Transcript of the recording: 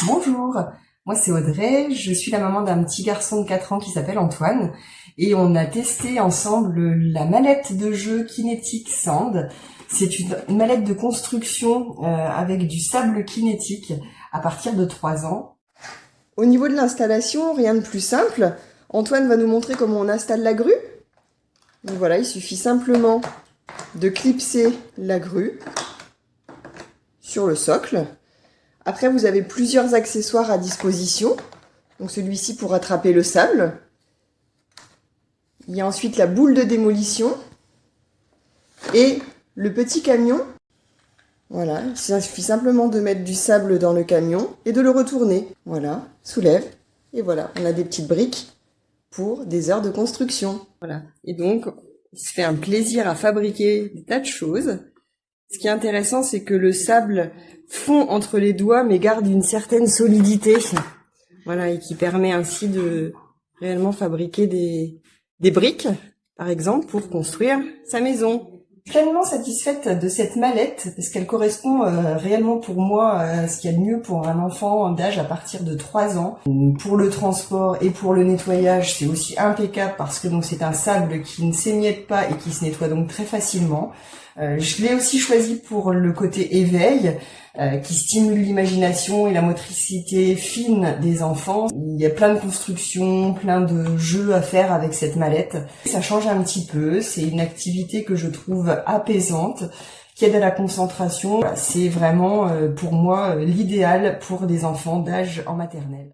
Bonjour, moi c'est Audrey, je suis la maman d'un petit garçon de 4 ans qui s'appelle Antoine et on a testé ensemble la mallette de jeu Kinetic Sand. C'est une mallette de construction avec du sable kinétique à partir de 3 ans. Au niveau de l'installation, rien de plus simple. Antoine va nous montrer comment on installe la grue. Donc voilà, il suffit simplement de clipser la grue sur le socle. Après, vous avez plusieurs accessoires à disposition. Donc celui-ci pour attraper le sable. Il y a ensuite la boule de démolition et le petit camion. Voilà, il suffit simplement de mettre du sable dans le camion et de le retourner. Voilà, soulève et voilà, on a des petites briques pour des heures de construction. Voilà, et donc il se fait un plaisir à fabriquer des tas de choses. Ce qui est intéressant, c'est que le sable fond entre les doigts mais garde une certaine solidité. Voilà, et qui permet ainsi de réellement fabriquer des briques, par exemple, pour construire sa maison. Je suis pleinement satisfaite de cette mallette parce qu'elle correspond réellement pour moi à ce qu'il y a de mieux pour un enfant d'âge à partir de 3 ans. Pour le transport et pour le nettoyage, c'est aussi impeccable parce que donc c'est un sable qui ne s'émiette pas et qui se nettoie donc très facilement. Je l'ai aussi choisi pour le côté éveil, qui stimule l'imagination et la motricité fine des enfants. Il y a plein de constructions, plein de jeux à faire avec cette mallette. Ça change un petit peu, c'est une activité que je trouve apaisante, qui aide à la concentration. C'est vraiment pour moi l'idéal pour des enfants d'âge en maternelle.